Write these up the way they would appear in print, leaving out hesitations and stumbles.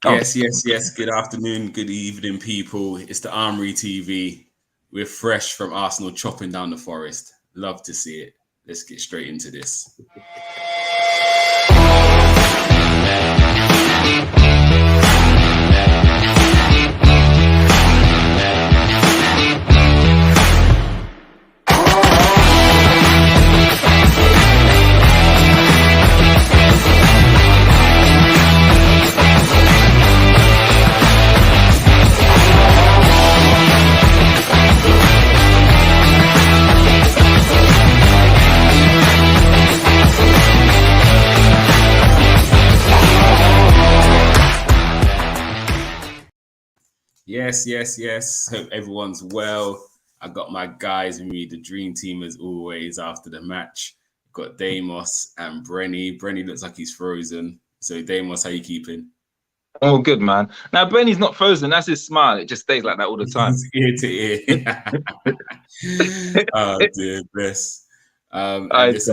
Oh, Yes. Good afternoon, good evening, people. It's the Armoury TV. We're fresh from Arsenal chopping down the Forest. Love to see it. Let's get straight into this. Yes. Hope everyone's well. I got my guys with me, the dream team as always after the match. Got Daymos and Brenny. Brenny looks like he's frozen. So Daymos, how you keeping? all good, man. Now, Brenny's not frozen. That's his smile. It just stays like that all the time. Ear to ear. Oh dear, bless. Let's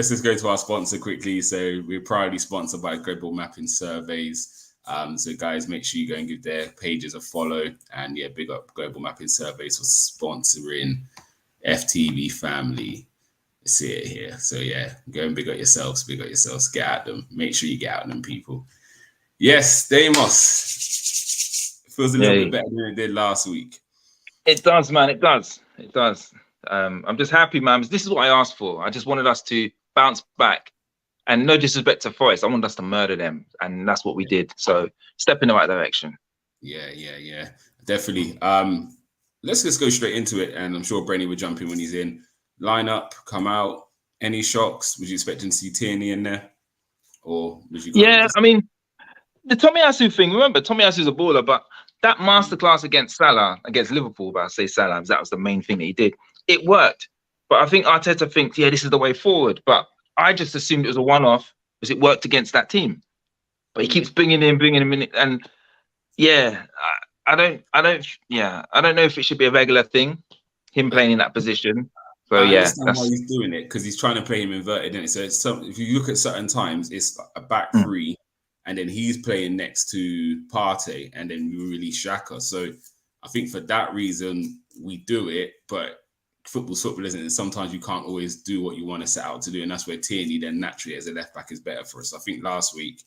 just go to our sponsor quickly. So we're proudly sponsored by Global Mapping Surveys. So guys, make sure you go and give their pages a follow. And yeah, big up Global Mapping Surveys for sponsoring FTV family. See it here. So yeah, go and big up yourselves. Get at them. Make sure you get at them, people. Yes, Daymos. Feels a little bit better than it did last week. It does, man. It does. I'm just happy, man. This is what I asked for. I just wanted us to bounce back. And no disrespect to Forest, I wanted us to murder them. And that's what we did. So step in the right direction. Yeah. Definitely. Let's just go straight into it. And I'm sure Brenny will jump in when he's in. Line up, come out. Any shocks? Would you expect to see Tierney in there? Or would you? I mean, the Tomiyasu thing, remember, Tomiyasu's a baller, but that masterclass against Liverpool, but I say Salah, that was the main thing that he did. It worked. But I think Arteta thinks, this is the way forward. But I just assumed it was a one-off because it worked against that team. But he keeps bringing him in. And I don't know if it should be a regular thing, him playing in that position. So I understand why he's doing it, because he's trying to play him inverted. And so if you look at certain times, it's a back three. And then he's playing next to Partey, and then we release Xhaka. So I think for that reason, we do it. But football's football, isn't it? Sometimes you can't always do what you want to set out to do. And that's where Tierney then naturally as a left back is better for us. I think last week,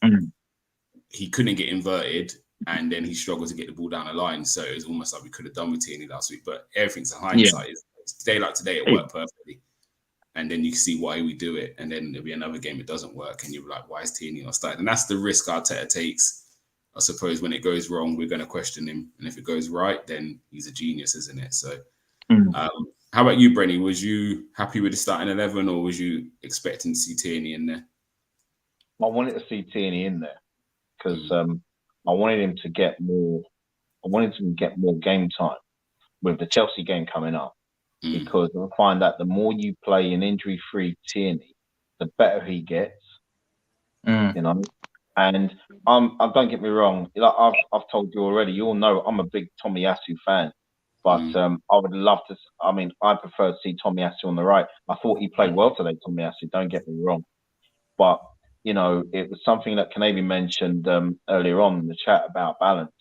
he couldn't get inverted, and then he struggled to get the ball down the line. So it was almost like we could have done with Tierney last week. But everything's a hindsight. Day like today, it worked perfectly. And then you can see why we do it. And then there'll be another game it doesn't work. And you're like, why is Tierney not starting? And that's the risk Arteta takes. I suppose when it goes wrong, we're going to question him. And if it goes right, then he's a genius, isn't it? So how about you, Brenny? Was you happy with the starting 11, or was you expecting to see Tierney in there? I wanted to see Tierney in there because I wanted him to get more. I wanted him to get more game time with the Chelsea game coming up. Because I find that the more you play an injury-free Tierney, the better he gets. You know, and I don't get me wrong. Like I've told you already. You all know I'm a big Tomiyasu fan, but I would love to. I mean, I prefer to see Tomiyasu on the right. I thought he played well today, Tomiyasu. Don't get me wrong, but you know, it was something that Kanabi mentioned earlier on in the chat about balance,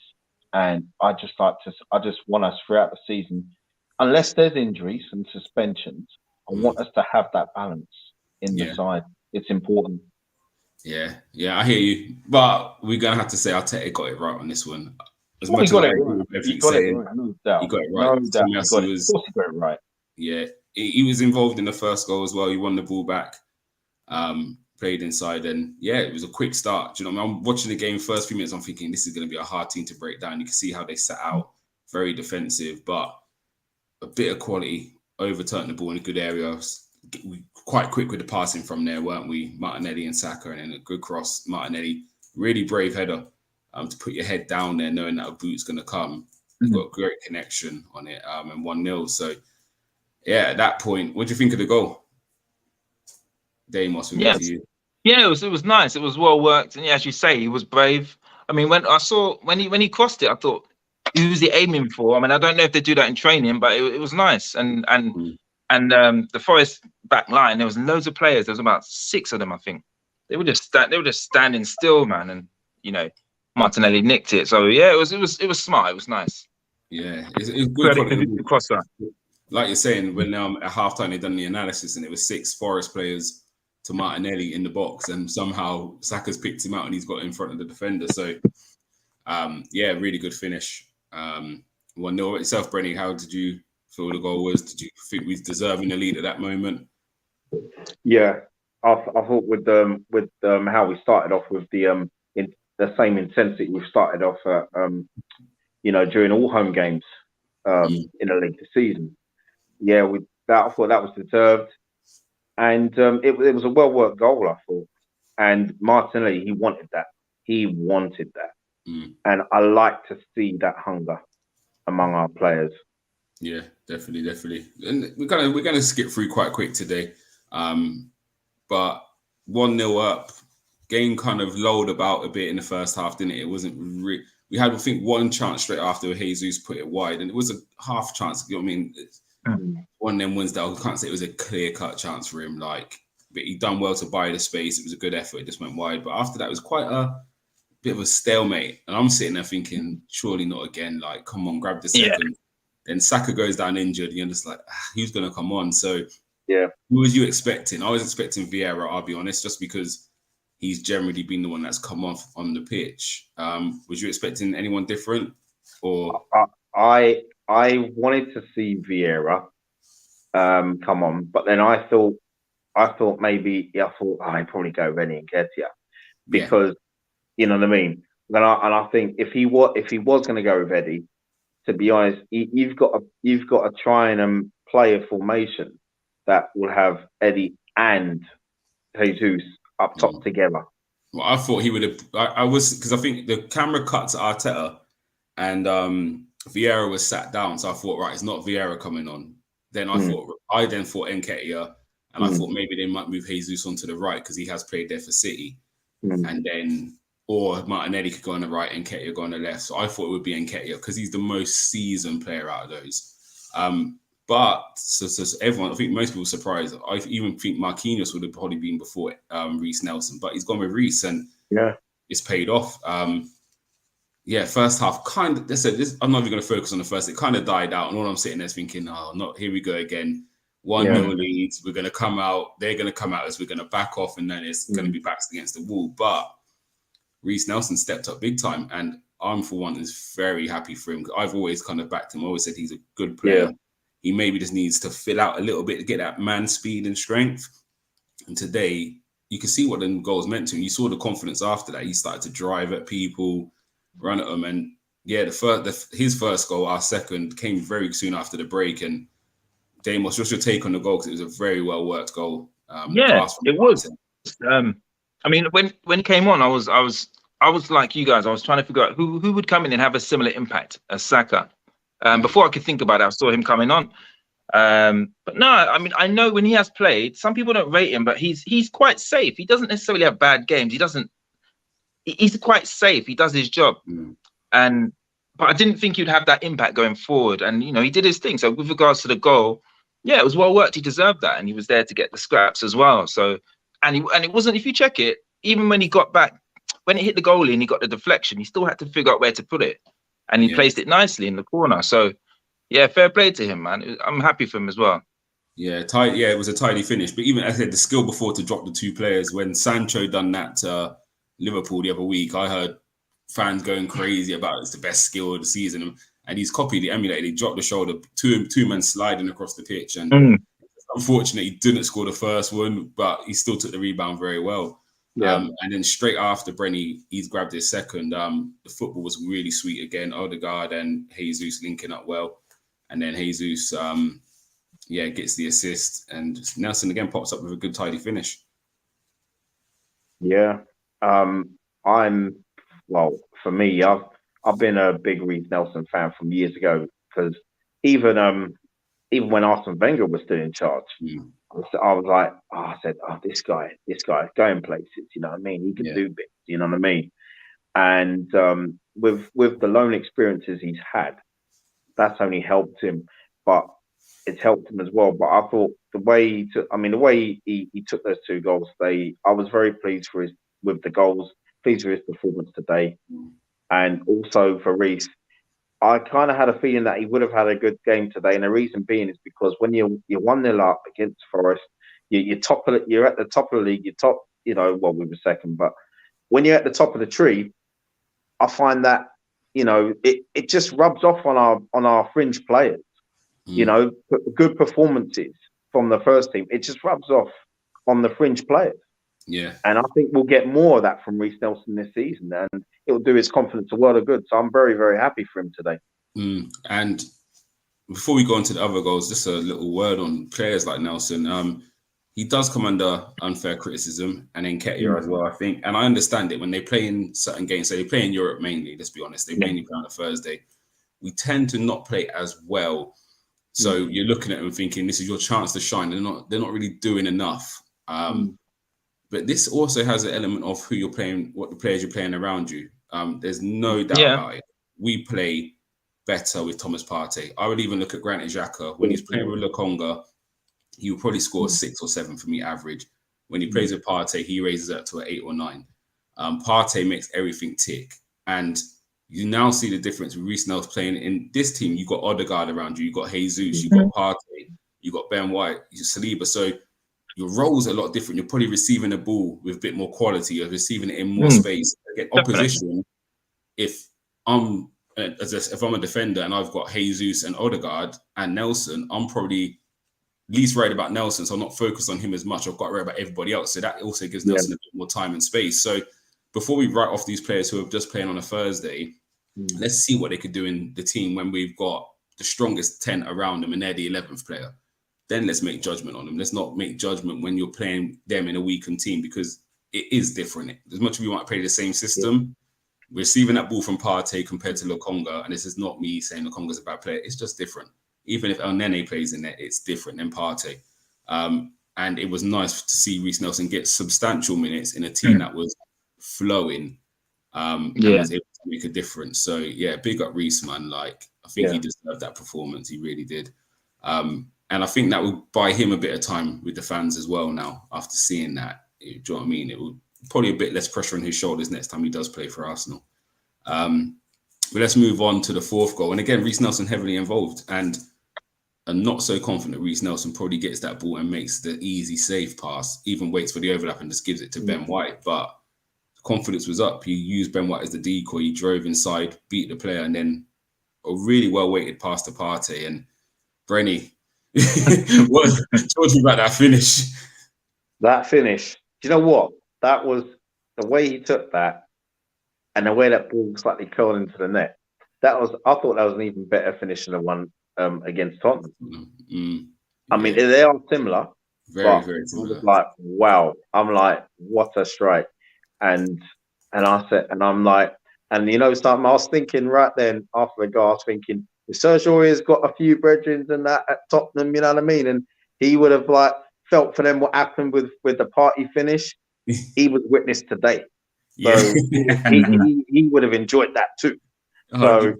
and I just want us throughout the season. Unless there's injuries and suspensions, I want us to have that balance in the side. It's important. Yeah, I hear you. But we're going to have to say Arteta got it right on this one. He got it right. No doubt. He got it right. No doubt. Of course he got it right. Yeah, he was involved in the first goal as well. He won the ball back, played inside. And yeah, it was a quick start. Do you know what I mean? I'm watching the game, first few minutes, I'm thinking this is going to be a hard team to break down. You can see how they sat out, very defensive, but a bit of quality, overturned the ball in a good area. We quite quick with the passing from there, weren't we? Martinelli and Saka, and then a good cross. Martinelli, really brave header to put your head down there, knowing that a boot's going to come. Got a great connection on it, and 1-0. So, yeah, at that point, what do you think of the goal? Daymos, to you. Yeah, it was nice. It was well worked, and as you say, he was brave. I mean, when he crossed it, I thought, who's he aiming for? I mean, I don't know if they do that in training, but it was nice. And the Forest back line, there was loads of players. There was about 6 of them, I think. They were just standing still, man. And you know, Martinelli nicked it. So yeah, it was smart. It was nice. Yeah, it's good Credit quality. to Costa. Like you're saying, when at halftime they done the analysis and it was 6 Forest players to Martinelli in the box, and somehow Saka's picked him out and he's got in front of the defender. So yeah, really good finish. 1-0 itself, Brenny. How did you feel the goal was? Did you think we was deserving the lead at that moment? Yeah, I thought with how we started off with the same intensity we started off at during all home games in the league this season. Yeah, I thought that was deserved, and it was a well worked goal, I thought. And Martinelli, he wanted that. And I like to see that hunger among our players. Yeah, definitely. And we're gonna skip through quite quick today. But 1-0 up, game kind of lulled about a bit in the first half, didn't it? It wasn't we had, I think, one chance straight after Jesus put it wide, and it was a half chance. You know what I mean? One of them ones that I can't say it was a clear-cut chance for him. But he done well to buy the space. It was a good effort. It just went wide. But after that, it was quite a bit of a stalemate. And I'm sitting there thinking, surely not again. Come on, grab the second. Yeah. Then Saka goes down injured. You're just like, who's going to come on? So yeah, who was you expecting? I was expecting Vieira, I'll be honest, just because he's generally been the one that's come off on the pitch. Was you expecting anyone different? Or I wanted to see Vieira come on, but then I thought maybe I'd probably go Rennie and Ketia because you know what I mean. And I think if he was going to go with Eddie, to be honest, you've got to try and play a formation that will have Eddie and Jesus up top together. Well, I thought he would have. I was, because I think the camera cut to Arteta and Vieira was sat down, so I thought, right, it's not Vieira coming on. Then I then thought Nketiah, and I thought maybe they might move Jesus onto the right because he has played there for City, and then or Martinelli could go on the right and Nketiah go on the left. So I thought it would be Nketiah because he's the most seasoned player out of those. But so everyone, I think most people were surprised. I even think Marquinhos would have probably been before Reece Nelson, but he's gone with Reece and it's paid off. First half I'm not even going to focus on the first. It kind of died out, and all I'm sitting there is thinking, here we go again. 1-0 leads. We're going to come out. They're going to come out as we're going to back off, and then it's going to be backs against the wall. But Reece Nelson stepped up big time, and I'm for one is very happy for him. I've always kind of backed him. I always said he's a good player. Yeah. He maybe just needs to fill out a little bit to get that man speed and strength. And today, you can see what the goals meant to him. You saw the confidence after that. He started to drive at people, run at them. And his first goal, our second, came very soon after the break. And Daymos, what's your take on the goal? Because it was a very well worked goal. It was. I mean, when it came on, I was like you guys. I was trying to figure out who would come in and have a similar impact as Saka. Before I could think about it, I saw him coming on. But no, I mean, I know when he has played, some people don't rate him, but he's quite safe. He doesn't necessarily have bad games. He's quite safe. He does his job. But I didn't think he'd have that impact going forward. And, he did his thing. So with regards to the goal, it was well worked. He deserved that. And he was there to get the scraps as well. So, and it wasn't, if you check it, even when he got back, when it hit the goalie and he got the deflection, he still had to figure out where to put it. And he placed it nicely in the corner. So, fair play to him, man. I'm happy for him as well. Yeah, it was a tidy finish. But even, as I said, the skill before to drop the two players. When Sancho done that to Liverpool the other week, I heard fans going crazy about it's the best skill of the season. And he's copied, he emulated. He dropped the shoulder, two men sliding across the pitch. And unfortunately, he didn't score the first one, but he still took the rebound very well. And then straight after Brenny, he's grabbed his second. The football was really sweet again. Odegaard and Jesus linking up well. And then Jesus, gets the assist. And Nelson again pops up with a good, tidy finish. Yeah. For me, I've been a big Reece Nelson fan from years ago because even when Arsene Wenger was still in charge, I was like, this guy, going places, you know what I mean? He can do bits, you know what I mean? And with the loan experiences he's had, that's only helped him, but it's helped him as well. But I thought the way he took those two goals, I was very pleased with the goals, pleased with his performance today. and also for Reece. I kind of had a feeling that he would have had a good game today, and the reason being is because when you're 1-0 up against Forest, you're at the top of the league. You're top, well, we were second, but when you're at the top of the tree, I find that it just rubs off on our fringe players. Good performances from the first team, it just rubs off on the fringe players. Yeah, and I think we'll get more of that from Reece Nelson this season, and it'll do his confidence a world of good. So I'm very, very happy for him today. And before we go into the other goals, just a little word on players like Nelson. He does come under unfair criticism, and Nketiah as well, I think. And I understand it when they play in certain games. So they play in Europe mainly, let's be honest. They mainly play on a Thursday. We tend to not play as well. So you're looking at them thinking, this is your chance to shine. They're not really doing enough. But this also has an element of who you're playing, what the players you're playing around you. There's no doubt about it. We play better with Thomas Partey. I would even look at Granit Xhaka. When he's playing with Lokonga, he will probably score 6 or 7 for me average. When he plays with Partey, he raises that to an 8 or 9. Partey makes everything tick. And you now see the difference with Reece Nelson playing in this team. You've got Odegaard around you. You've got Jesus. You've got Partey. You've got Ben White. You've Saliba. So your role's a lot different. You're probably receiving the ball with a bit more quality. You're receiving it in more space. Again, opposition, if I'm a defender and I've got Jesus and Odegaard and Nelson, I'm probably least worried about Nelson, so I'm not focused on him as much. I've got to worry about everybody else. So that also gives Nelson a bit more time and space. So before we write off these players who are just playing on a Thursday, let's see what they could do in the team when we've got the strongest 10 around them and they're the 11th player. Then let's make judgment on them. Let's not make judgment when you're playing them in a weakened team, because it is different. As much as we want to play the same system, receiving that ball from Partey compared to Lokonga, and this is not me saying Lokonga's a bad player, it's just different. Even if El Nene plays in there, it's different than Partey. And it was nice to see Reece Nelson get substantial minutes in a team that was flowing and was able to make a difference. So, big up Reece, man. Like, I think he deserved that performance. He really did. And I think that will buy him a bit of time with the fans as well now, after seeing that. Do you know what I mean? It will probably a bit less pressure on his shoulders next time he does play for Arsenal. But let's move on to the fourth goal. And again, Reece Nelson heavily involved. And I'm not so confident Reece Nelson probably gets that ball and makes the easy, safe pass, even waits for the overlap and just gives it to Ben White. But confidence was up. He used Ben White as the decoy. He drove inside, beat the player, and then a really well-weighted pass to Partey. And Brenny, what talk to me about that finish? That finish. Do you know what? That was the way he took that and the way that ball slightly curled into the net. I thought that was an even better finish than the one against Tottenham. I mean, they are similar. Very similar. I was like, wow. I'm like, what a strike. And I'm like, and something I was thinking right then after the goal, I was thinking, if Serge Aurier's got a few brethren and that at Tottenham, you know what I mean? And he would have like felt for them what happened with the Partey finish. He was witness today. So he would have enjoyed that too. So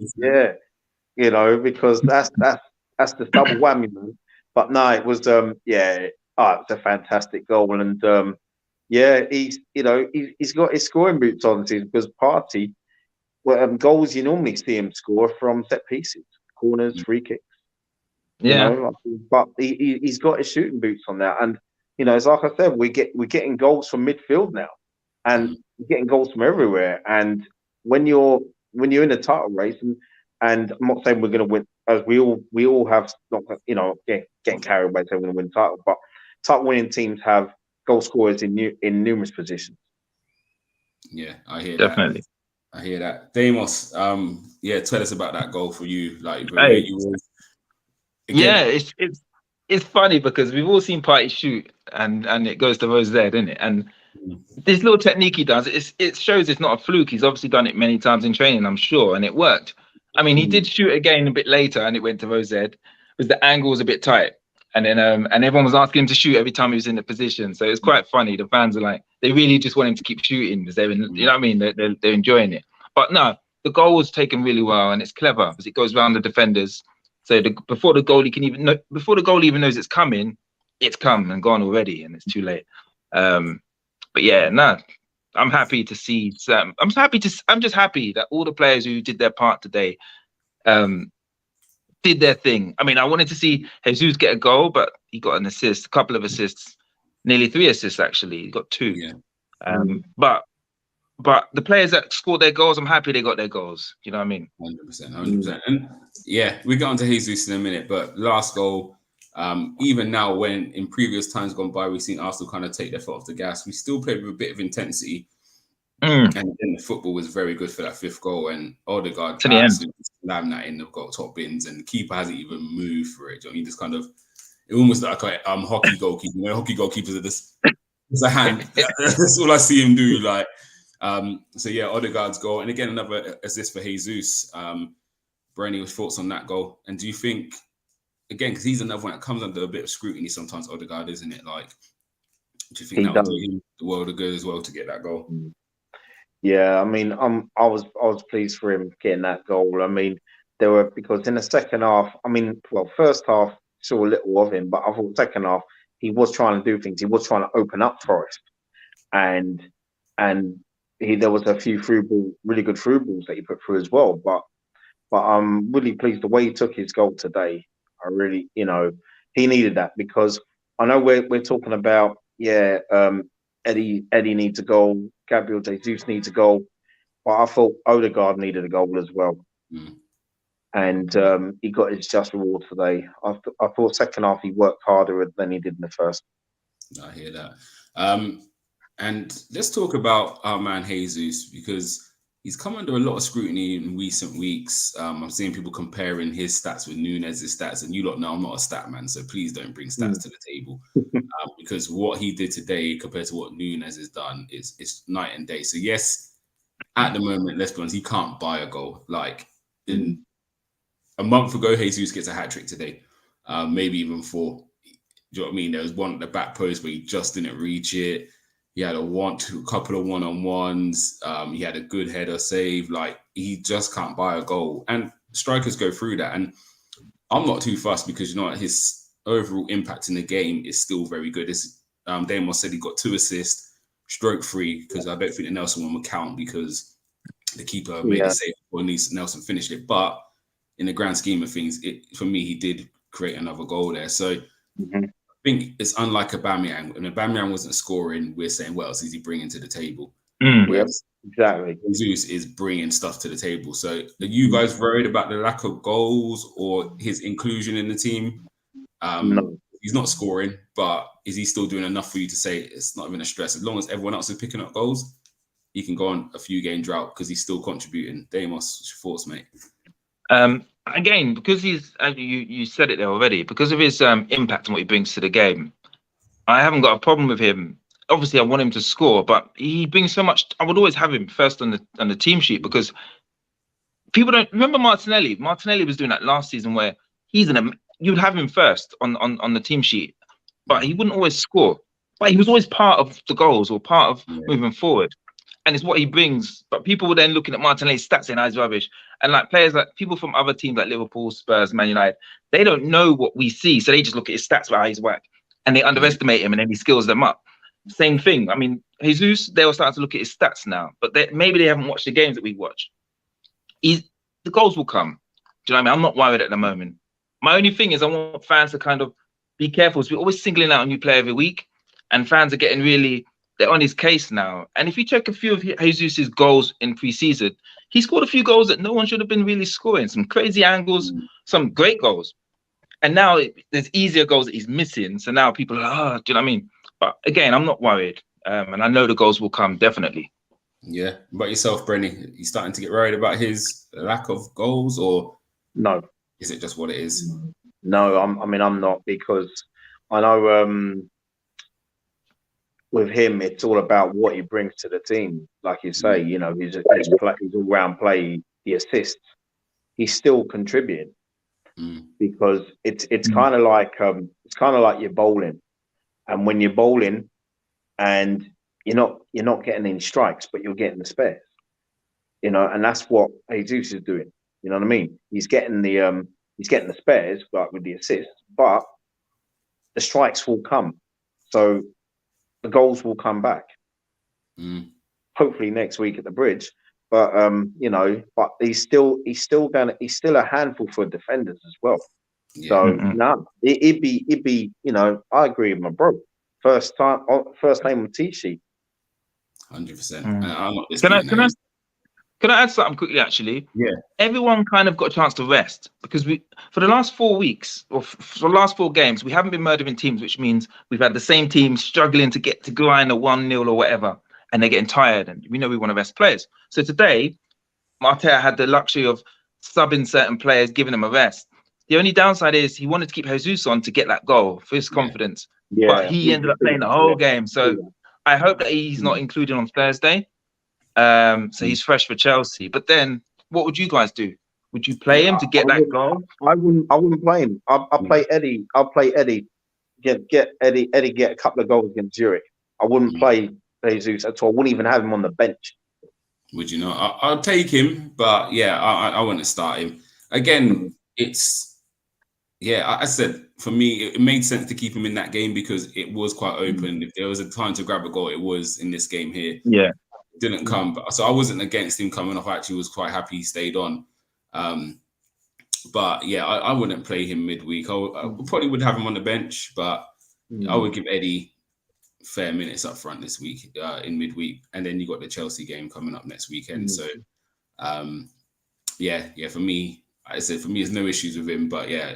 because that's the double whammy. But no, it was it's a fantastic goal, and he's got his scoring boots on, because Partey, goals you normally see him score from set pieces, corners, free kicks. But he's got his shooting boots on now, and it's like I said, we're getting goals from midfield now, and we're getting goals from everywhere. And when you're in the title race, and I'm not saying we're going to win, as we all have, not getting carried away saying we're going to win the title, but title winning teams have goal scorers in numerous positions. Yeah, I hear definitely. I hear that. Daymos, tell us about that goal for you. Like, it's funny because we've all seen Partey shoot, and it goes to Rose Z, isn't it? And this little technique he does, it shows it's not a fluke. He's obviously done it many times in training, I'm sure, and it worked. I mean, he did shoot again a bit later, and it went to Rose Z, because the angle was a bit tight, and then and everyone was asking him to shoot every time he was in the position. So it's quite funny. The fans are like, they really just want him to keep shooting, because you know what I mean? They're enjoying it. But no, the goal was taken really well, and it's clever because it goes around the defenders. So before the goalie even knows it's coming, it's come and gone already, and it's too late. But I I'm happy to see some. I'm just happy that all the players who did their part today did their thing. I mean, I wanted to see Jesus get a goal, but he got an assist, a couple of assists, nearly 3 assists actually. He got 2. Yeah. But the players that scored their goals, I'm happy they got their goals. You know what I mean? 100%. And yeah, we get on to Jesus in a minute, but last goal, even now when in previous times gone by, we've seen Arsenal kind of take their foot off the gas, we still played with a bit of intensity. And then the football was very good for that 5th goal, and Odegaard absolutely slammed that in the top bins, and the keeper hasn't even moved for it. Do you know what I mean? Just kind of, it almost like a hockey goalkeeper. You know, hockey goalkeepers are just, it's a hand. That's all I see him do. Like, so yeah, Odegaard's goal, and again another assist for Jesus. Brenny, with thoughts on that goal, and do you think, again, because he's another one that comes under a bit of scrutiny sometimes, Odegaard, isn't it? Like, do you think that would do him the world of good as well to get that goal? Yeah, I mean, I was pleased for him getting that goal. I mean, there were, because in the second half, I mean, well, first half saw a little of him, but I thought second half he was trying to do things. He was trying to open up Forest, and there was a few really good through balls that he put through as well. But I'm really pleased the way he took his goal today. I really, he needed that, because I know we're talking about, Eddie needs a goal, Gabriel Jesus needs a goal, but I thought Odegaard needed a goal as well. And he got his just reward today. I thought second half he worked harder than he did in the first. I hear that. And let's talk about our man Jesus, because he's come under a lot of scrutiny in recent weeks. I'm seeing people comparing his stats with Nunez's stats, and you lot know I'm not a stat man, so please don't bring stats to the table, because what he did today compared to what Nunez has done is night and day. So yes, at the moment, let's be honest, he can't buy a goal. Like in a month ago, Jesus gets a hat trick today, maybe even 4. Do you know what I mean? There was one at the back post where he just didn't reach it. He had a couple of one-on-ones. He had a good header save. Like, he just can't buy a goal. And strikers go through that. And I'm not too fussed, because, his overall impact in the game is still very good. Daymos said he got 2 assists, stroke 3, because I don't think the Nelson one would count because the keeper made a save before Nelson finished it. But in the grand scheme of things, for me, he did create another goal there. So I think it's unlike Aubameyang. When Aubameyang wasn't scoring, we're saying, what else is he bringing to the table? Yes, exactly. Jesus is bringing stuff to the table. So are you guys worried about the lack of goals or his inclusion in the team? No. He's not scoring, but is he still doing enough for you to say it's not even a stress? As long as everyone else is picking up goals, he can go on a few game drought because he's still contributing. Daymos, what's your thoughts, mate? Again, because he's, you said it there already, because of his impact and what he brings to the game, I haven't got a problem with him. Obviously, I want him to score, but he brings so much. I would always have him first on the team sheet, because people don't remember Martinelli. Martinelli was doing that last season, where you'd have him first on the team sheet, but he wouldn't always score. But he was always part of the goals or part of moving forward. And it's what he brings. But people were then looking at Martinelli's stats saying, he's rubbish. And like players, like people from other teams like Liverpool, Spurs, Man United, they don't know what we see. So they just look at his stats, about his whack, and they underestimate him, and then he skills them up. Same thing. I mean, Jesus, they were starting to look at his stats now, but maybe they haven't watched the games that we watch. The goals will come. Do you know what I mean? I'm not worried at the moment. My only thing is I want fans to kind of be careful. So we're always singling out a new player every week, and fans are getting they're on his case now. And if you check a few of Jesus's goals in pre-season, he scored a few goals that no one should have been really scoring. Some crazy angles, some great goals. And now there's easier goals that he's missing. So now people are like, do you know what I mean? But again, I'm not worried. And I know the goals will come, definitely. Yeah. About yourself, Brenny, you starting to get worried about his lack of goals, or no? Is it just what it is? No, I'm not, because I know with him, it's all about what he brings to the team. Like you say, his all-round play, the assists, he's still contributing, because it's kind of like you're bowling, and when you're bowling, and you're not getting any strikes, but you're getting the spares, and that's what Jesus is doing. You know what I mean? He's getting the spares, like with the assists, but the strikes will come, so the goals will come back. hopefully next week at the Bridge. But you know, but he's still a handful for defenders as well. Yeah. So no, it'd be you know, I agree with my bro. First time on T-sheet. 100%. I'm not Can I disputing that. can I add something quickly? Actually, Yeah. Everyone kind of got a chance to rest because for the last 4 weeks or for the last 4 games, we haven't been murdering teams, which means we've had the same team struggling to get to grind a 1-0 or whatever, and they're getting tired, and we know we want to rest players. So today, Arteta had the luxury of subbing certain players, giving them a rest. The only downside is he wanted to keep Jesus on to get that goal for his confidence, but he ended up playing the whole game. So I hope that he's not included on Thursday. So he's fresh for Chelsea. But then, what would you guys do? Would you play him to get that goal? I wouldn't play him. I'll play Eddie. I'll play Eddie. Get Eddie get a couple of goals against Zurich. I wouldn't play Jesus at all. I wouldn't even have him on the bench. Would you not? I'll take him, but yeah, I wouldn't start him. Again, it's I said for me, it made sense to keep him in that game because it was quite open. If there was a time to grab a goal, it was in this game here. Yeah. Didn't come, so I wasn't against him coming off. I actually was quite happy he stayed on. But yeah, I wouldn't play him midweek. I probably would have him on the bench, but I would give Eddie fair minutes up front this week in midweek, and then you got the Chelsea game coming up next weekend. So for me, I said for me, there's no issues with him, but yeah,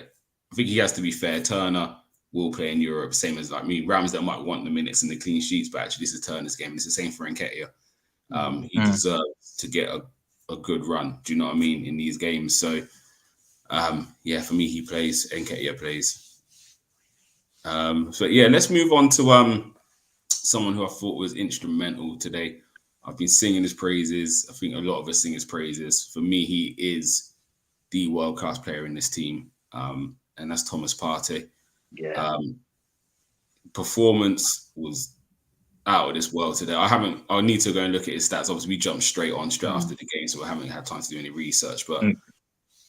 I think he has to be fair. Turner will play in Europe, same as like me. Ramsdale might want the minutes and the clean sheets, but actually this is Turner's game. It's the same for Nketiah. He deserves to get a good run. Do you know what I mean in these games? So, for me, he plays. Nketiah plays. So yeah, let's move on to someone who I thought was instrumental today. I've been singing his praises. I think a lot of us sing his praises. For me, he is the world-class player in this team, and that's Thomas Partey. Yeah. Performance was out of this world today. I need to go and look at his stats. Obviously, we jumped straight after the game, so I haven't had time to do any research. But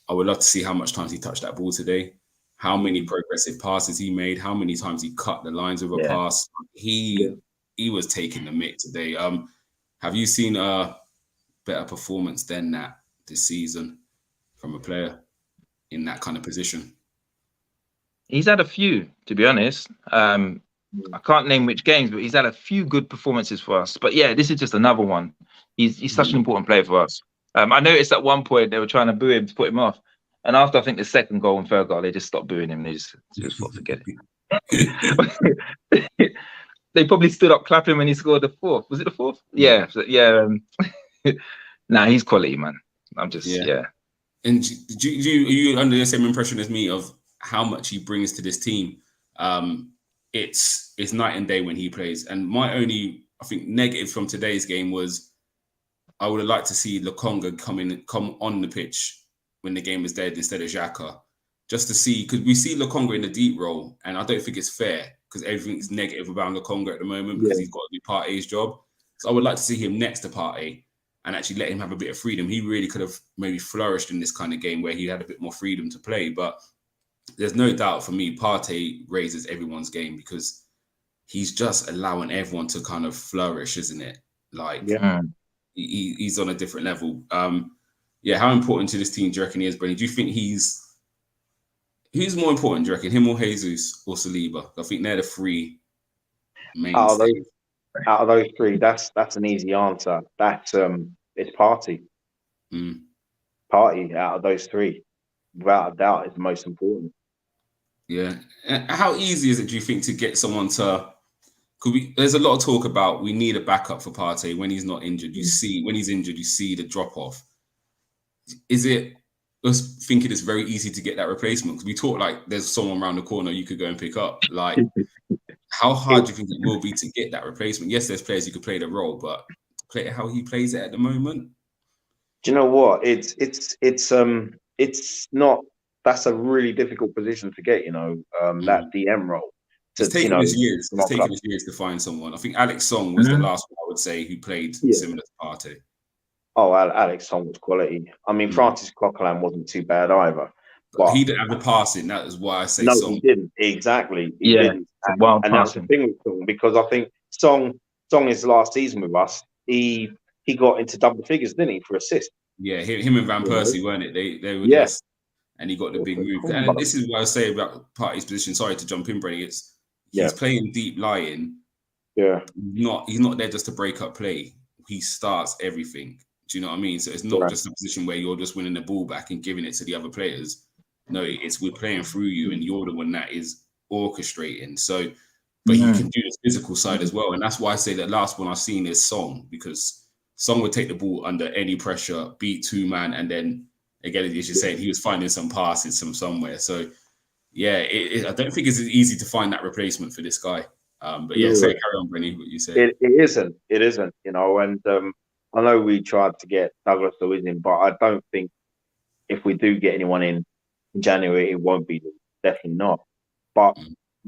I would love to see how much times he touched that ball today, how many progressive passes he made, how many times he cut the lines with a pass. He was taking the mick today. Have you seen a better performance than that this season from a player in that kind of position? He's had a few, to be honest. I can't name which games, but he's had a few good performances for us. But yeah, this is just another one. He's such an important player for us. I noticed at one point they were trying to boo him to put him off. And after I think the second goal and third goal, they just stopped booing him. They just thought, forget it. They probably stood up clapping when he scored the fourth. Was it the fourth? Yeah. Nah, he's quality, man. I'm just, And are you under the same impression as me of how much he brings to this team? It's night and day when he plays. And my only, I think, negative from today's game was I would have liked to see Lokonga come on the pitch when the game is dead instead of Xhaka, just to see, because we see Lokonga in the deep role, and I don't think it's fair because everything's negative about Lokonga at the moment because he's got to do Partey's job. So I would like to see him next to Partey and actually let him have a bit of freedom. He really could have maybe flourished in this kind of game where he had a bit more freedom to play. But there's no doubt for me, Partey raises everyone's game because he's just allowing everyone to kind of flourish, isn't it? Like he's on a different level. How important to this team do you reckon he is, Brenny? Do you think who's more important, do you reckon, him or Jesus or Saliba? I think they're the three main. Out of those three, that's an easy answer. That's it's Partey. Partey out of those three, without a doubt, is the most important. Yeah. And how easy is it, do you think, to get someone to? There's a lot of talk about we need a backup for Partey when he's not injured. You see, when he's injured, you see the drop off. Is it us thinking it's very easy to get that replacement? Because we talk like there's someone around the corner you could go and pick up. Like, how hard do you think it will be to get that replacement? Yes, there's players who could play the role, but to play it how he plays it at the moment. Do you know what? It's not. That's a really difficult position to get. That DM role. It's taken us years. It's taken us years to find someone. I think Alex Song was the last one I would say who played similar to Partey. Oh, Alex Song was quality. I mean, Francis Coquelin wasn't too bad either. But he didn't have the passing. That is why I say no, Song. He didn't. Exactly. He didn't. And that's the thing with Song, because I think Song his last season with us, he he got into double figures, didn't he, for assists? Yeah, him and Van Persie, weren't it? They were Yeah. just, and he got the big move. Cool, And this is what I say about Partey's position. Sorry to jump in, Brenny. He's playing deep lying. Yeah. He's not there just to break up play. He starts everything. Do you know what I mean? So it's not just a position where you're just winning the ball back and giving it to the other players. No, it's we're playing through you, and you're the one that is orchestrating. So, but he can do the physical side as well, and that's why I say that last one I've seen is Song, because Song would take the ball under any pressure, beat 2-man, and then again, as you said, he was finding some passes from somewhere. So, yeah, I don't think it's easy to find that replacement for this guy. But yeah, carry on, Brenny, what you said. It isn't, you know, and I know we tried to get Douglas Luiz in, but I don't think if we do get anyone in January, it won't be definitely not. But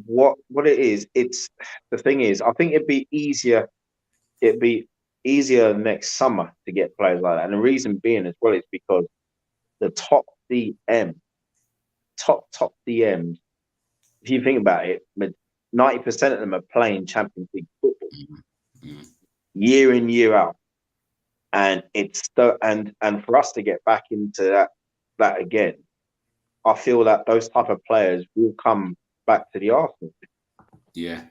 what it is, it's the thing is, I think it'd be easier next summer to get players like that. And the reason being as well is because the top DMs, if you think about it, 90% of them are playing Champions League football year in, year out. And it's and for us to get back into that again, I feel that those type of players will come back to the Arsenal. Yeah.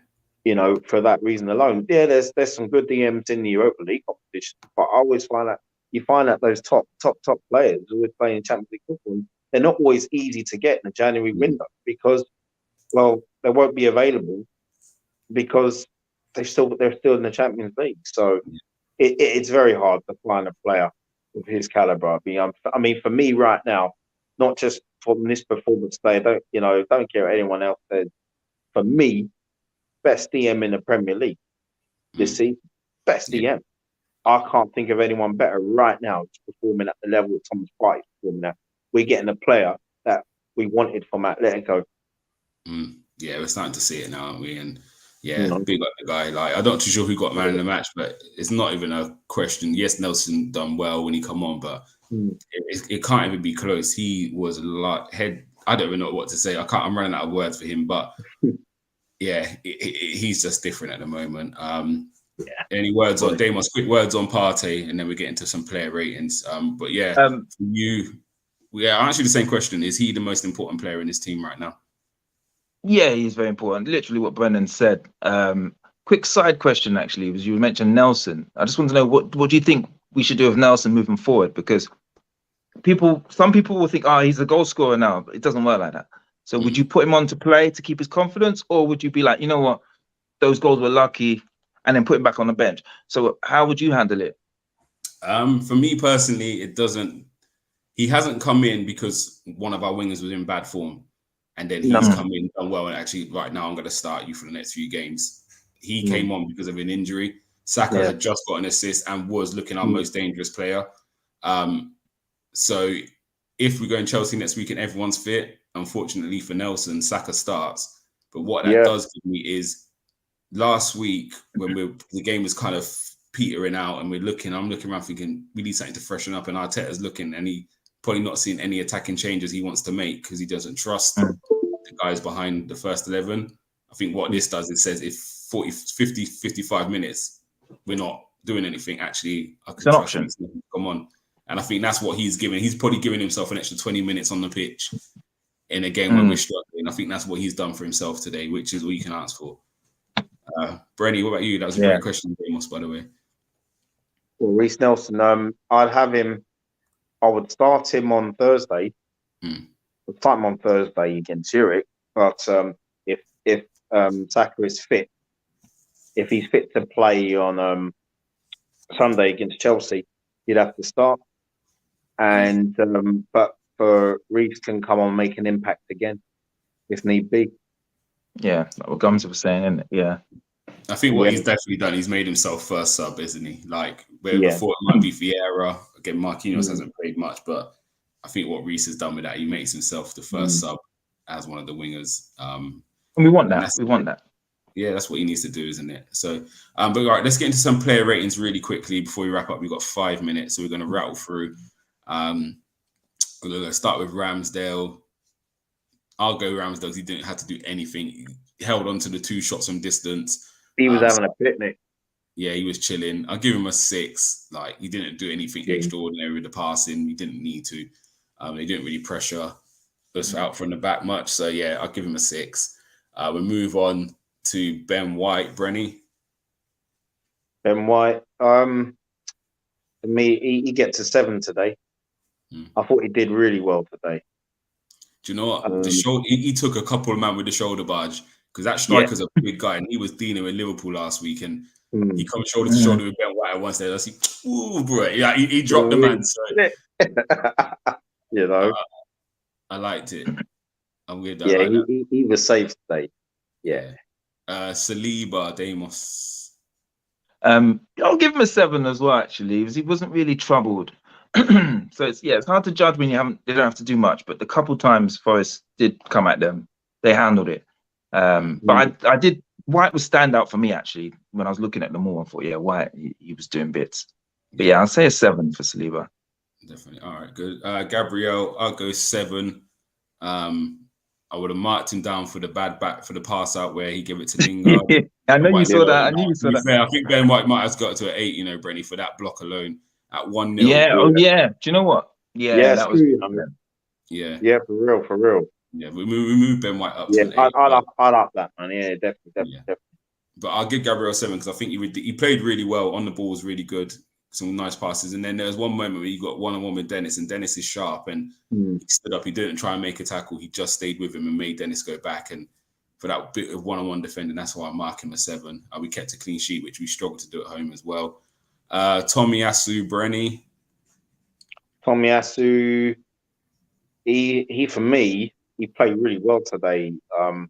You know, for that reason alone. Yeah, there's some good DMs in the Europa League competition, but I always find that those top players who are playing Champions League football, they're not always easy to get in the January window because, well, they won't be available because they're still in the Champions League. So it's very hard to find a player of his caliber. I mean, for me right now, not just from this performance today, don't care what anyone else says. For me, best DM in the Premier League this season. Best DM. I can't think of anyone better right now performing at the level that Thomas Partey is performing at. We're getting a player that we wanted from Atletico. Yeah, we're starting to see it now, aren't we? And big up the guy. Like, I'm not too sure who got man in the match, but it's not even a question. Yes, Nelson done well when he come on, but it can't even be close. He was head. I don't even know what to say. I'm running out of words for him, but yeah, he's just different at the moment. Any words on Daymos? Quick words on Partey, and then we get into some player ratings. But yeah, I'll ask you the same question. Is he the most important player in this team right now? Yeah, he's very important. Literally what Brennan said. Quick side question, actually, was you mentioned Nelson. I just want to know what do you think we should do with Nelson moving forward? Because some people will think, he's a goal scorer now, but it doesn't work like that. So would you put him on to play to keep his confidence, or would you be like, you know what, those goals were lucky, and then put him back on the bench? So how would you handle it? For me personally, it doesn't. He hasn't come in because one of our wingers was in bad form. And then he's come in, done well, and actually, right now, I'm going to start you for the next few games. He came on because of an injury. Saka had just got an assist and was looking our most dangerous player. So if we go in Chelsea next week and everyone's fit, unfortunately for Nelson, Saka starts. But what that does give me is last week when the game was kind of petering out and I'm looking around thinking we need something to freshen up, and Arteta's looking and he probably not seeing any attacking changes he wants to make because he doesn't trust the guys behind the first 11. I think what this does, it says if 40, 50, 55 minutes, we're not doing anything, actually, I can trust him. Come on. And I think that's what he's giving. He's probably giving himself an extra 20 minutes on the pitch in a game when we're struggling. I think that's what he's done for himself today, which is all you can ask for. Brenny, what about you? That was a great question, Daymos, by the way. Well, Reece Nelson, I would start him on Thursday. I'd start him on Thursday against Zurich. But if Saka is fit, if he's fit to play on Sunday against Chelsea, he'd have to start. And but for Reece can come on and make an impact again if need be. Yeah, like what Gumsa was saying, isn't it? Yeah. I think what he's definitely done, he's made himself first sub, isn't he? Like, where before it might be Vieira. Again, Marquinhos hasn't played much, but I think what Reece has done with that, he makes himself the first sub as one of the wingers. And we want that. We want that. Yeah, that's what he needs to do, isn't it? So, but all right, let's get into some player ratings really quickly before we wrap up. We've got 5 minutes, so we're going to rattle through. Let's start with Ramsdale. I'll go Ramsdale because he didn't have to do anything. He held on to the 2 shots from distance. He was having a picnic. Yeah, he was chilling. I'll give him a 6. Like, he didn't do anything extraordinary with the passing. He didn't need to. He didn't really pressure us out from the back much. So, yeah, I'll give him a 6. We move on to Ben White, Brenny. Ben White, for me, he gets a 7 today. I thought he did really well today. Do you know what? The shoulder, he took a couple of man with the shoulder barge, because that striker's a big guy, and he was dealing with Liverpool last week, and he comes shoulder to shoulder with Ben White at one stage. I see, ooh, bro, yeah, he dropped the man. So, you know, I liked it. I'm good. Yeah, he was safe today. Yeah. Saliba, Daymos. I'll give him a 7 as well, actually, because he wasn't really troubled. So it's hard to judge when they don't have to do much, but the couple times Forest did come at them, they handled it. But White was standout for me, actually, when I was looking at them all. I thought, yeah, White, he was doing bits. But yeah, I'll say a 7 for Saliba. Definitely. All right, good. Gabriel, I'll go 7. I would have marked him down for the bad back for the pass out where he gave it to Lingard. I know you saw that. I knew you saw that. Fair, I think Ben White might have got to an 8, Brenny, for that block alone at 1-0. Yeah. Oh, yeah. Do you know what? Yeah, that was. Yeah, for real. Yeah, we moved Ben White up. Yeah, to an 8, I like that, man. Yeah, definitely. But I'll give Gabriel 7 because I think he played really well on the ball, was really good. Some nice passes, and then there was one moment where you got one-on-one with Dennis, and Dennis is sharp, and he stood up. He didn't try and make a tackle. He just stayed with him and made Dennis go back. And for that bit of one-on-one defending, that's why I mark him a 7. We kept a clean sheet, which we struggled to do at home as well. Tomiyasu Brenny. Tomiyasu, he for me, he played really well today. I'm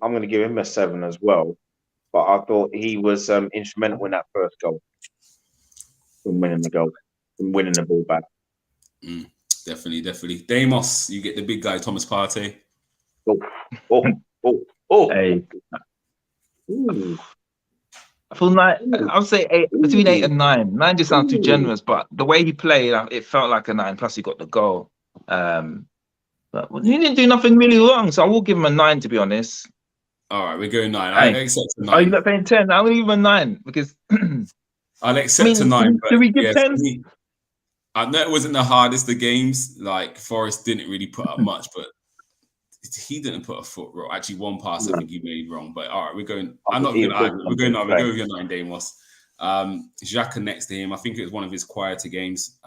going to give him a 7 as well. But I thought he was instrumental in that first goal, in winning the ball back. Definitely. Daymos, you get the big guy, Thomas Partey. Hey. I feel like I'll say 8, between 8 and 9. 9 just sounds too generous, but the way he played, it felt like a 9. Plus, he got the goal. But he didn't do nothing really wrong, so I will give him a 9, to be honest. All right, we're going 9. I accept a 9. Are you not paying 10? I'm going to give him a 9 because I'll accept a 9. But do we give 10? I know it wasn't the hardest of games. Like, Forest didn't really put up much, but he didn't put a foot wrong. Actually, one pass I think he made wrong. But all right, we're going. I'm not going to. We're going 9. We'll go with your 9, Daymos. Xhaka next to him. I think it was one of his quieter games.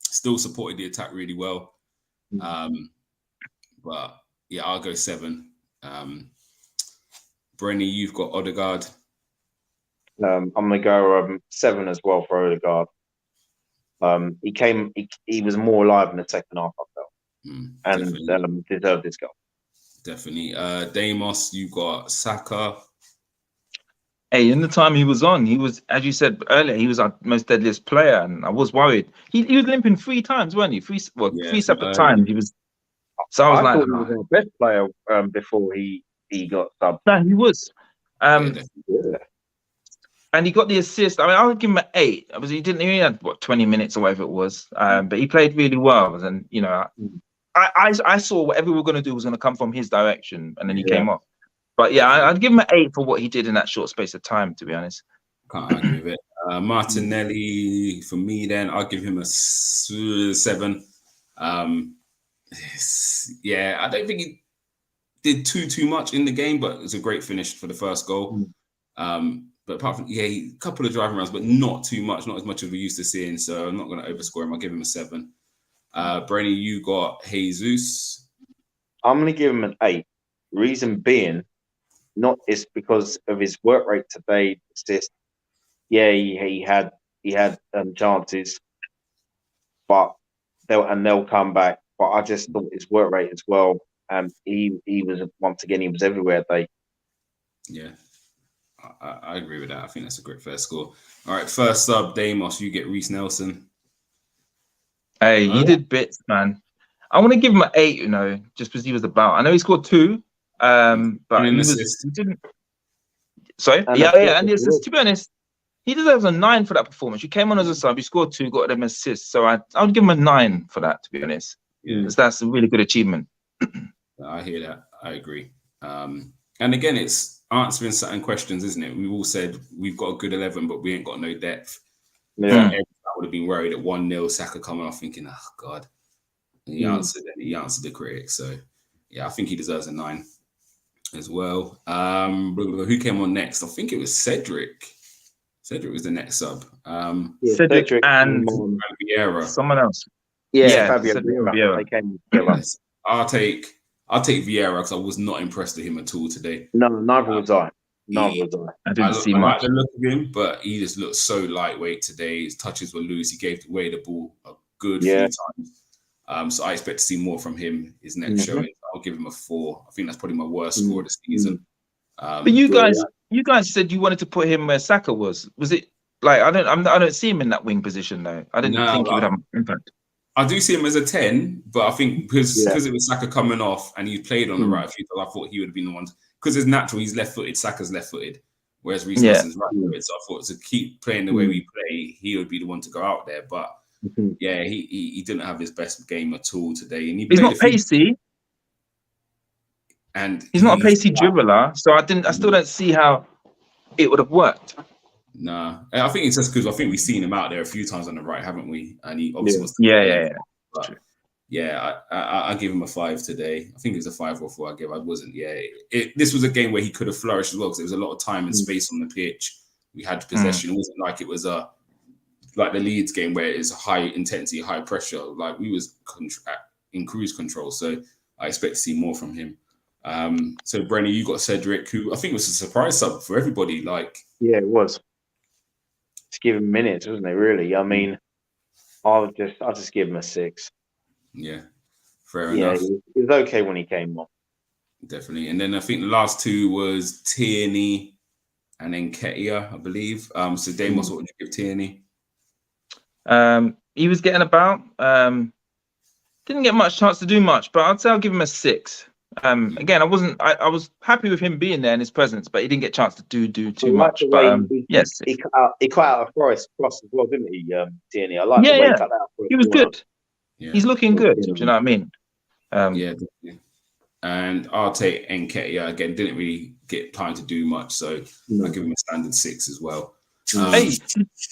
Still supported the attack really well. But yeah, I'll go 7. Brenny, you've got Odegaard. I'm gonna go 7 as well for Odegaard. He was more alive in the second half, I felt, and deserved his goal. Definitely. Daymos, you got Saka. Hey, in the time he was on, he was, as you said earlier, he was our most deadliest player, and I was worried. He was limping 3 times, weren't he? 3 separate times. He was. So I was like, thought he was our best player before he got subbed. No, he was. And he got the assist. I mean, I would give him an 8 because he had 20 minutes or whatever it was. But he played really well, and I saw whatever we were going to do was going to come from his direction, and then he came off. But yeah, I'd give him an 8 for what he did in that short space of time, to be honest. Can't argue with it. Martinelli, for me, then I'll give him a 7. Yeah, I don't think he did too much in the game, but it's a great finish for the first goal. But apart from a couple of driving rounds, but not too much, not as much as we're used to seeing. So I'm not going to overscore him. I'll give him a 7. Brenny, you got Jesus. I'm going to give him an 8. Reason being, not is because of his work rate today. It's just, he had chances, but they'll come back. But I just thought his work rate as well. He was once again, he was everywhere today. Yeah, I agree with that. I think that's a great first score. All right, first sub, Daymos, you get Reece Nelson. Hey, he did bits, man. I want to give him an 8, just because he was about. I know he scored 2, but he didn't. Sorry, and the assist. To be honest, he deserves a 9 for that performance. He came on as a sub, he scored 2, got them assists. So I would give him a 9 for that, to be honest. Because that's a really good achievement. I hear that. I agree. And again, it's answering certain questions, isn't it? We've all said we've got a good 11, but we ain't got no depth. Yeah. I would have been worried at 1-0, Saka coming off, thinking, oh God. And he answered the critic. So yeah, I think he deserves a 9 as well. Who came on next? I think it was Cedric. Cedric was the next sub. Cedric and Vieira. Someone else. Yeah, Fabio Vieira. They came together. Yes. I'll take Vieira because I was not impressed with him at all today. No, neither was I. Neither was I. I didn't see I like much. the look of him, but he just looked so lightweight today. His touches were loose. He gave away the ball a good few times. So I expect to see more from him his next showing. I'll give him a 4. I think that's probably my worst score of the season. But you guys said you wanted to put him where Saka was. Was it like I don't see him in that wing position though. I didn't think he would have an impact. I do see him as a 10, but I think because it was Saka coming off and he played on the right foot, I thought he would have been the one because it's natural. He's left-footed. Saka's left-footed, whereas Reece Nelson's right-footed. So I thought to keep playing the way we play, he would be the one to go out there. But he didn't have his best game at all today, and he's not pacey. And he's not a pacey dribbler, so I still don't see how it would have worked. Nah, I think it's just because I think we've seen him out there a few times on the right, haven't we? And he obviously wants to But, I give him a 5 today. I think it was a 5 or 4 I give. I wasn't. This was a game where he could have flourished as well because there was a lot of time and space on the pitch. We had possession. It wasn't like it was like the Leeds game where it's high intensity, high pressure. Like we was in cruise control. So I expect to see more from him. So Brenny, you got Cedric, who I think was a surprise sub for everybody. Like, yeah, it was. To give him minutes, wasn't it? Really, I mean, I'll just give him a 6. Yeah, fair enough. It was okay when he came on. Definitely, and then I think the last 2 was Tierney and then Ketia, I believe. So Daymos, what would you give Tierney? He was getting about. Didn't get much chance to do much, but I'd say I'll give him a 6. Again, I was happy with him being there in his presence, but he didn't get a chance to do too much. But yes, he cut out a Forest plus as well, didn't he, Tierney? I like the way he cut that out. He was good. Yeah. He's looking good. Do you know what I mean? Definitely. And I'll take Nketiah again. Didn't really get time to do much, so I'll give him a standard 6 as well. Hey,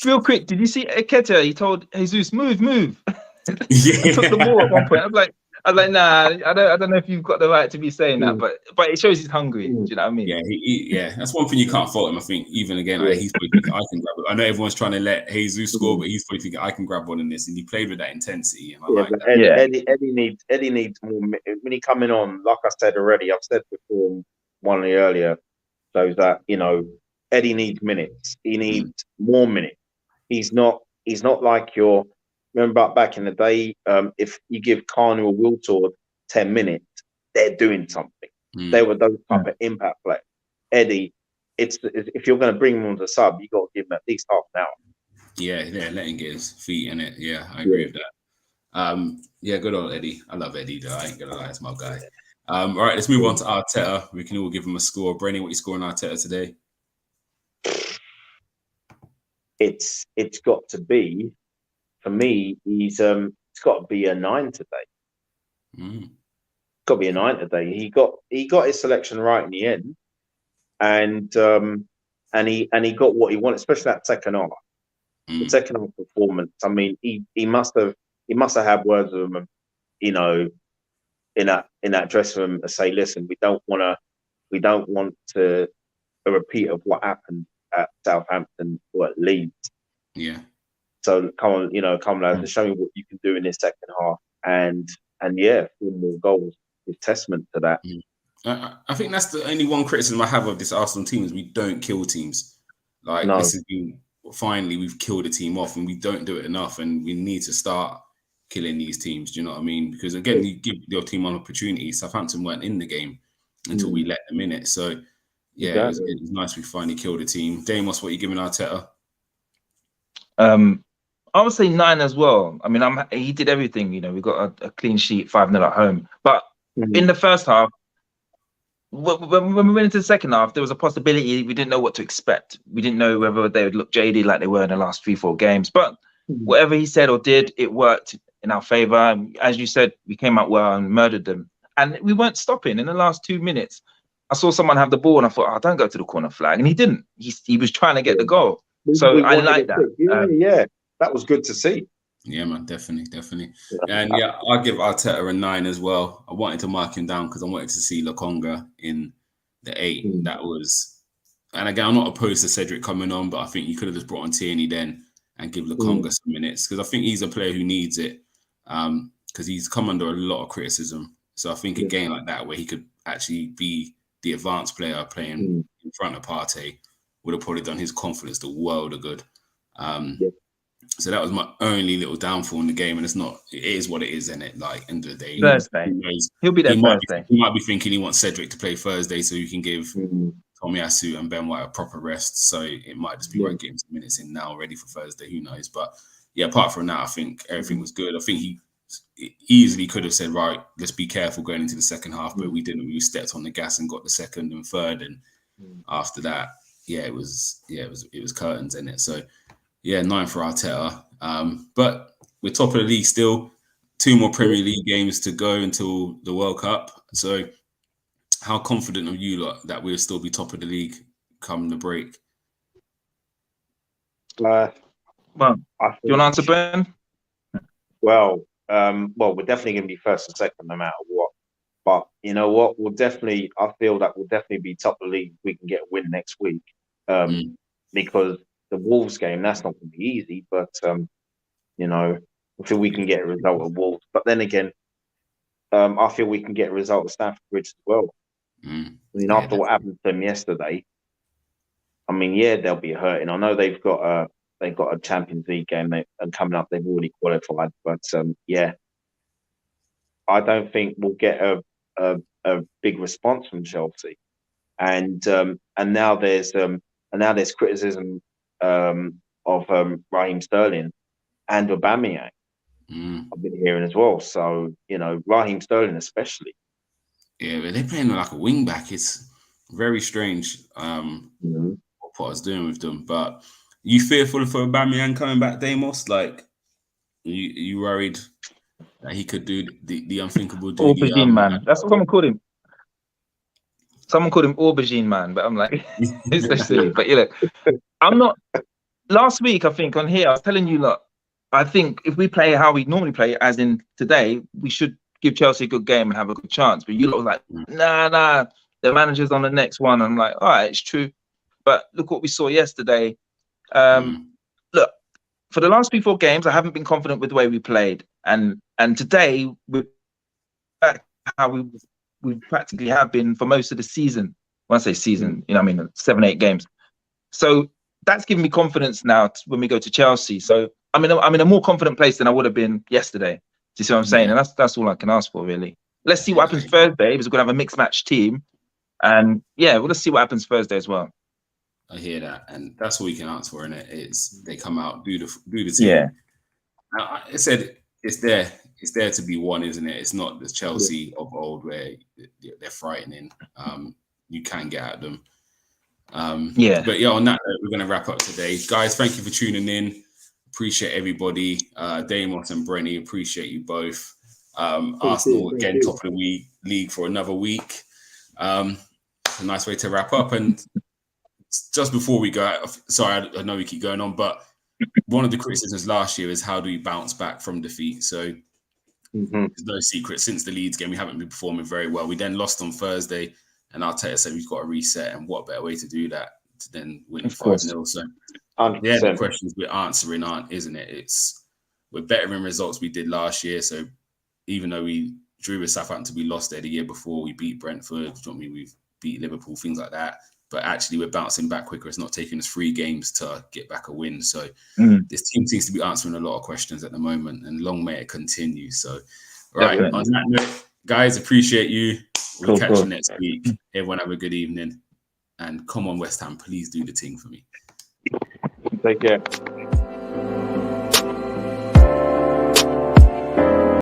real quick, did you see Nketiah? He told Jesus, move. He took the ball at one point. I was like, nah, I don't know if you've got the right to be saying that, but it shows he's hungry. Do you know what I mean? Yeah, that's one thing you can't fault him. I think even again, he's probably thinking I can grab it. I know everyone's trying to let Jesus score, but he's probably thinking I can grab one in this, and he played with that intensity. And I like that. Eddie needs more when he coming on. Like I said already, I've said before one of the earlier shows that Eddie needs minutes. He needs more minutes. He's not like your. Remember back in the day, if you give Carney or Wiltord 10 minutes, they're doing something. They were those type of impact players. Eddie, if you're going to bring him on the sub, you got to give him at least half an hour. Yeah, let him get his feet in it. Yeah, I agree with that. Good old Eddie. I love Eddie though. I ain't gonna lie, it's my guy. All right, let's move on to Arteta. We can all give him a score. Brenny, what you scoring Arteta today? It's got to be. For me, it's got to be a 9 today. Got to be a 9 today. He got his selection right in the end, and he got what he wanted, especially that second half. The second half performance. I mean, he must have had words with him, in that dressing room to say, listen, we don't want a repeat of what happened at Southampton or at Leeds. Yeah. So come on, lads, show me what you can do in this second half, and 4 more goals is testament to that. I think that's the only one criticism I have of this Arsenal team is we don't kill teams. This has been finally we've killed a team off, and we don't do it enough, and we need to start killing these teams. Do you know what I mean? Because again, you give your team an opportunity. Southampton weren't in the game until we let them in it. So yeah, it was nice we finally killed a team. Daymos, what are you giving Arteta? I would say 9 as well. I mean, he did everything. We got a clean sheet, 5-0 at home. But in the first half, when we went into the second half, there was a possibility we didn't know what to expect. We didn't know whether they would look jaded like they were in the last 3-4 games. But whatever he said or did, it worked in our favour. And as you said, we came out well and murdered them. And we weren't stopping. In the last 2 minutes, I saw someone have the ball, and I thought, oh, don't go to the corner flag, and he didn't. He was trying to get the goal. So I like that. Yeah, that was good to see. Yeah, man, definitely. And yeah, I'll give Arteta a 9 as well. I wanted to mark him down because I wanted to see Lokonga in the 8. That was, and again, I'm not opposed to Cedric coming on, but I think you could have just brought on Tierney then and give Lokonga some minutes, because I think he's a player who needs it, because he's come under a lot of criticism. So I think a game like that where he could actually be the advanced player playing in front of Partey would have probably done his confidence the world of good. So that was my only little downfall in the game, and it is what it is, isn't it? Like, end of the day, Thursday. He'll be there Thursday. He might be thinking he wants Cedric to play Thursday so he can give Tomiyasu and Ben White a proper rest. So it might just be right getting some minutes in now, ready for Thursday. Who knows? But yeah, apart from that, I think everything was good. I think he easily could have said, right, let's be careful going into the second half, but we didn't. We stepped on the gas and got the second and third, and after that, it was curtains, in it. So yeah, 9 for Arteta. But we're top of the league still. 2 more Premier League games to go until the World Cup. So how confident are you lot that we'll still be top of the league come the break? Well, do you want to answer, Ben? Well, we're definitely going to be first and second no matter what. But you know what? I feel that we'll definitely be top of the league if we can get a win next week. Because the Wolves game, that's not going to be easy. But, I feel we can get a result at Wolves. But then again, I feel we can get a result at Stamford Bridge as well. After what happened to them yesterday, they'll be hurting. I know they've got a Champions League game coming up. They've already qualified, but I don't think we'll get a big response from Chelsea. And now there's criticism of Raheem Sterling and Aubameyang. I've been hearing as well. So Raheem Sterling especially. Yeah, but they're playing like a wing back. It's very strange what Potter's doing with them. But you fearful for Aubameyang coming back, Daymos? Like, you worried that he could do the unthinkable? Aubergine man. That's what someone called him. Someone called him Aubergine man, but I'm like, it's so silly. But I'm not. Last week, I think on here, I was telling you, look, I think if we play how we normally play, as in today, we should give Chelsea a good game and have a good chance. But you lot was like, nah, the manager's on the next one. I'm like, all right, it's true. But look what we saw yesterday. Look, for the last 3-4 games, I haven't been confident with the way we played. And today, we're back how we practically have been for most of the season. When I say season, 7-8 games. So that's given me confidence now when we go to Chelsea. So I'm in a more confident place than I would have been yesterday. Do you see what I'm saying? And that's all I can ask for, really. Let's see what happens Thursday, because we're going to have a mixed match team. And let's see what happens Thursday as well. I hear that. And that's all you can ask for, innit? It's they come out, do the team. Yeah. Now, I said it's there to be won, isn't it? It's not the Chelsea of old where they're frightening. You can get at them. But on that note, we're going to wrap up today. Guys, thank you for tuning in. Appreciate everybody. Daymos and Brenny, appreciate you both. Arsenal again, top of the league for another week. A nice way to wrap up. And just before we go, sorry, I know we keep going on, but one of the criticisms last year is how do we bounce back from defeat? So there's no secret. Since the Leeds game, we haven't been performing very well. We then lost on Thursday, and Arteta said we've got to reset. And what better way to do that than winning 5-0? So the questions we're answering isn't it? We're better in results we did last year. So even though we drew with Southampton, we lost there the year before. We beat Brentford. We've beat Liverpool, things like that. But actually, we're bouncing back quicker. It's not taking us 3 games to get back a win. So this team seems to be answering a lot of questions at the moment, and long may it continue. So, on that note, guys, appreciate you. We'll catch you next week. Everyone have a good evening. And come on, West Ham, please do the thing for me. Take care.